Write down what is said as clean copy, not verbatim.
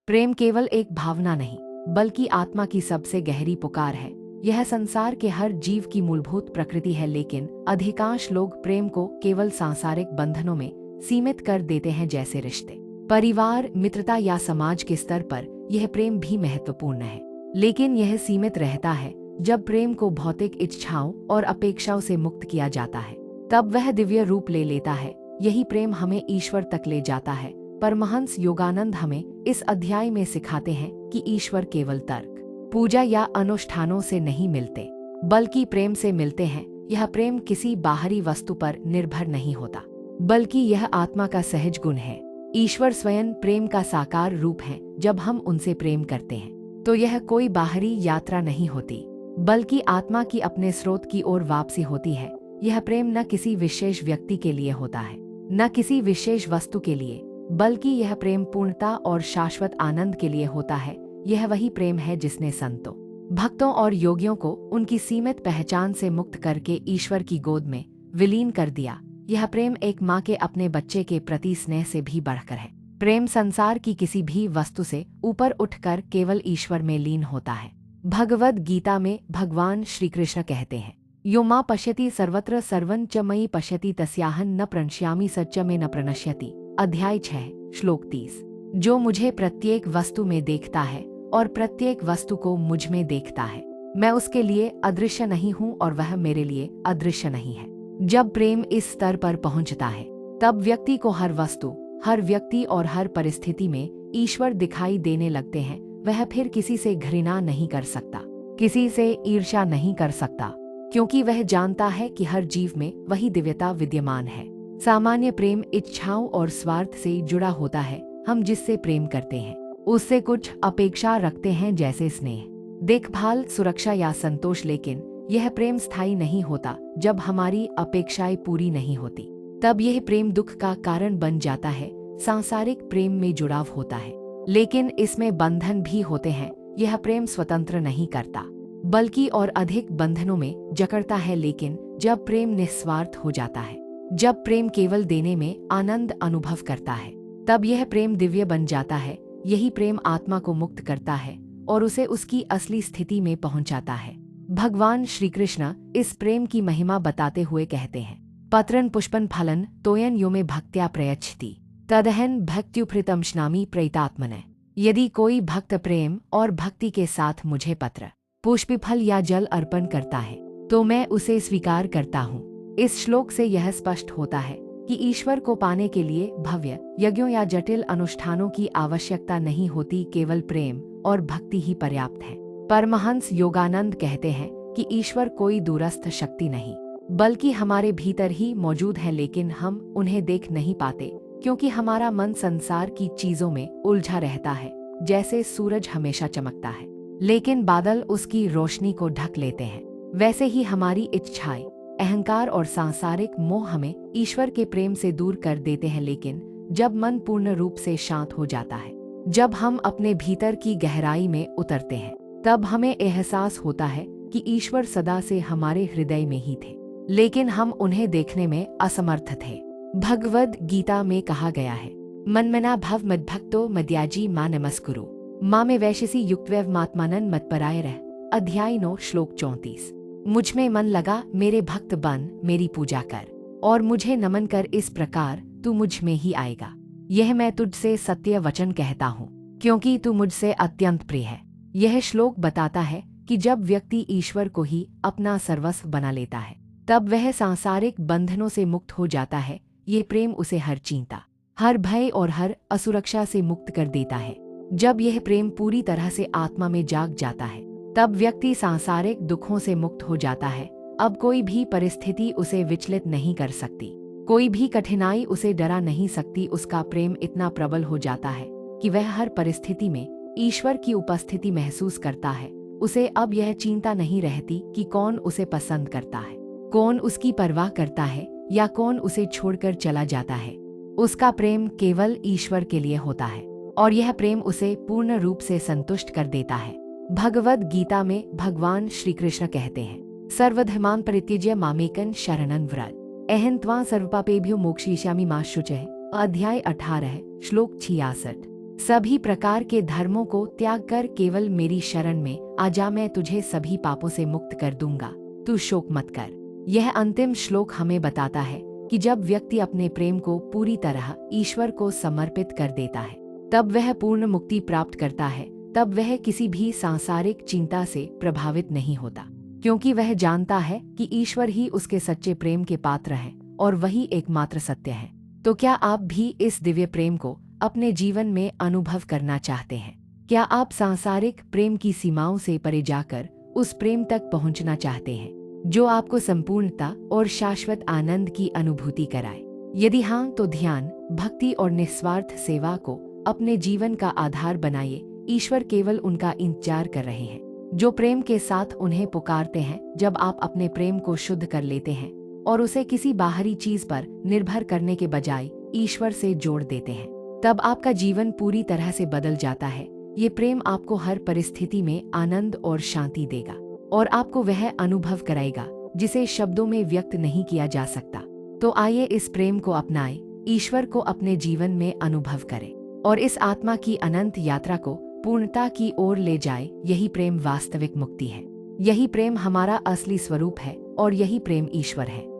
प्रेम केवल एक भावना नहीं, बल्कि आत्मा की सबसे गहरी पुकार है। यह संसार के हर जीव की मूलभूत प्रकृति है, लेकिन अधिकांश लोग प्रेम को केवल सांसारिक बंधनों में सीमित कर देते हैं, जैसे रिश्ते, परिवार, मित्रता या समाज के स्तर पर यह प्रेम भी महत्वपूर्ण है, लेकिन यह सीमित रहता है जब प्रेम को भौतिक इच्छाओं और अपेक्षाओं से मुक्त किया जाता है, तब वह दिव्य रूप ले लेता है। यही प्रेम हमें ईश्वर तक ले जाता है। परमहंस योगानंद हमें इस अध्याय में सिखाते हैं कि ईश्वर केवल तर्क, पूजा या अनुष्ठानों से नहीं मिलते, बल्कि प्रेम से मिलते हैं। यह प्रेम किसी बाहरी वस्तु पर निर्भर नहीं होता, बल्कि यह आत्मा का सहज गुण है। ईश्वर स्वयं प्रेम का साकार रूप है। जब हम उनसे प्रेम करते हैं तो यह कोई बाहरी यात्रा नहीं होती, बल्कि आत्मा की अपने स्रोत की ओर वापसी होती है। यह प्रेम न किसी विशेष व्यक्ति के लिए होता है, न किसी विशेष वस्तु के लिए, बल्कि यह प्रेम पूर्णता और शाश्वत आनंद के लिए होता है। यह वही प्रेम है जिसने संतों, भक्तों और योगियों को उनकी सीमित पहचान से मुक्त करके ईश्वर की गोद में विलीन कर दिया। यह प्रेम एक माँ के अपने बच्चे के प्रति स्नेह से भी बढ़कर है। प्रेम संसार की किसी भी वस्तु से ऊपर उठकर केवल ईश्वर में लीन होता है। भगवद गीता में भगवान श्री कृष्ण कहते हैं, यो मां पश्यति सर्वत्र सर्वं च मयि पश्यति तस्याहं न प्रणश्यामि सच में न प्रणश्यति। अध्याय 6 श्लोक 30। जो मुझे प्रत्येक वस्तु में देखता है और प्रत्येक वस्तु को मुझ में देखता है, मैं उसके लिए अदृश्य नहीं हूँ और वह मेरे लिए अदृश्य नहीं है। जब प्रेम इस स्तर पर पहुँचता है, तब व्यक्ति को हर वस्तु, हर व्यक्ति और हर परिस्थिति में ईश्वर दिखाई देने लगते हैं। वह फिर किसी से घृणा नहीं कर सकता, किसी से ईर्ष्या नहीं कर सकता, क्योंकि वह जानता है कि हर जीव में वही दिव्यता विद्यमान है। सामान्य प्रेम इच्छाओं और स्वार्थ से जुड़ा होता है। हम जिससे प्रेम करते हैं उससे कुछ अपेक्षा रखते हैं, जैसे स्नेह, देखभाल, सुरक्षा या संतोष, लेकिन यह प्रेम स्थायी नहीं होता। जब हमारी अपेक्षाएं पूरी नहीं होती, तब यह प्रेम दुख का कारण बन जाता है। सांसारिक प्रेम में जुड़ाव होता है, लेकिन इसमें बंधन भी होते हैं। यह प्रेम स्वतंत्र नहीं करता, बल्कि और अधिक बंधनों में जकड़ता है। लेकिन जब प्रेम निस्वार्थ हो जाता है, जब प्रेम केवल देने में आनंद अनुभव करता है, तब यह प्रेम दिव्य बन जाता है। यही प्रेम आत्मा को मुक्त करता है और उसे उसकी असली स्थिति में पहुंचाता है। भगवान श्री कृष्ण इस प्रेम की महिमा बताते हुए कहते हैं, पत्रन पुष्पन फलन तोयन यो में भक्त्या प्रयच्छति तदहन भक्त्युपृतम श्नामी प्रैतात्मने। यदि कोई भक्त प्रेम और भक्ति के साथ मुझे पत्र, पुष्प, फल या जल अर्पण करता है, तो मैं उसे स्वीकार करता हूँ। इस श्लोक से यह स्पष्ट होता है कि ईश्वर को पाने के लिए भव्य यज्ञों या जटिल अनुष्ठानों की आवश्यकता नहीं होती, केवल प्रेम और भक्ति ही पर्याप्त है। परमहंस योगानंद कहते हैं कि ईश्वर कोई दूरस्थ शक्ति नहीं, बल्कि हमारे भीतर ही मौजूद है, लेकिन हम उन्हें देख नहीं पाते, क्योंकि हमारा मन संसार की चीजों में उलझा रहता है। जैसे सूरज हमेशा चमकता है, लेकिन बादल उसकी रोशनी को ढक लेते हैं, वैसे ही हमारी इच्छाएं, अहंकार और सांसारिक मोह हमें ईश्वर के प्रेम से दूर कर देते हैं। लेकिन जब मन पूर्ण रूप से शांत हो जाता है, जब हम अपने भीतर की गहराई में उतरते हैं, तब हमें एहसास होता है कि ईश्वर सदा से हमारे हृदय में ही थे, लेकिन हम उन्हें देखने में असमर्थ थे। भगवद गीता में कहा गया है, मनमना भव मद्भक्तो मद्याजी मां नमस्कुरु मां में वैश्यसी युक्तवैव मात्मानन मत्पराय रह। अध्याय 9 श्लोक 34। मुझ में मन लगा, मेरे भक्त बन, मेरी पूजा कर और मुझे नमन कर, इस प्रकार तू मुझ में ही आएगा। यह मैं तुझसे सत्य वचन कहता हूँ, क्योंकि तू मुझसे अत्यंत प्रिय है। यह श्लोक बताता है कि जब व्यक्ति ईश्वर को ही अपना सर्वस्व बना लेता है, तब वह सांसारिक बंधनों से मुक्त हो जाता है। ये प्रेम उसे हर चिंता, हर भय और हर असुरक्षा से मुक्त कर देता है। जब यह प्रेम पूरी तरह से आत्मा में जाग जाता है, तब व्यक्ति सांसारिक दुखों से मुक्त हो जाता है। अब कोई भी परिस्थिति उसे विचलित नहीं कर सकती, कोई भी कठिनाई उसे डरा नहीं सकती। उसका प्रेम इतना प्रबल हो जाता है कि वह हर परिस्थिति में ईश्वर की उपस्थिति महसूस करता है। उसे अब यह चिंता नहीं रहती कि कौन उसे पसंद करता है, कौन उसकी परवाह करता है या कौन उसे छोड़कर चला जाता है। उसका प्रेम केवल ईश्वर के लिए होता है और यह प्रेम उसे पूर्ण रूप से संतुष्ट कर देता है। भगवद गीता में भगवान श्री कृष्ण कहते हैं, सर्वधर्मान् परित्यज्य मामेकं शरणं व्रज अहं त्वां सर्वपापेभ्यो मोक्षयिष्यामि मा शुचः। अध्याय 18 श्लोक 66। सभी प्रकार के धर्मों को त्याग कर केवल मेरी शरण में आजा, मैं तुझे सभी पापों से मुक्त कर दूंगा, तू शोक मत कर। यह अंतिम श्लोक हमें बताता है कि जब व्यक्ति अपने प्रेम को पूरी तरह ईश्वर को समर्पित कर देता है तब वह पूर्ण मुक्ति प्राप्त करता है। तब वह किसी भी सांसारिक चिंता से प्रभावित नहीं होता, क्योंकि वह जानता है कि ईश्वर ही उसके सच्चे प्रेम के पात्र हैं और वही एकमात्र सत्य है। तो क्या आप भी इस दिव्य प्रेम को अपने जीवन में अनुभव करना चाहते हैं? क्या आप सांसारिक प्रेम की सीमाओं से परे जाकर उस प्रेम तक पहुंचना चाहते हैं जो आपको संपूर्णता और शाश्वत आनंद की अनुभूति कराए? यदि हाँ, तो ध्यान, भक्ति और निस्वार्थ सेवा को अपने जीवन का आधार बनाइए। ईश्वर केवल उनका इंतजार कर रहे हैं जो प्रेम के साथ उन्हें पुकारते हैं। जब आप अपने प्रेम को शुद्ध कर लेते हैं और उसे किसी बाहरी चीज पर निर्भर करने के बजाय ईश्वर से जोड़ देते हैं, तब आपका जीवन पूरी तरह से बदल जाता है। ये प्रेम आपको हर परिस्थिति में आनंद और शांति देगा और आपको वह अनुभव कराएगा जिसे शब्दों में व्यक्त नहीं किया जा सकता। तो आइए इस प्रेम को अपनाएं, ईश्वर को अपने जीवन में अनुभव करें और इस आत्मा की अनंत यात्रा को पूर्णता की ओर ले जाए। यही प्रेम वास्तविक मुक्ति है, यही प्रेम हमारा असली स्वरूप है और यही प्रेम ईश्वर है।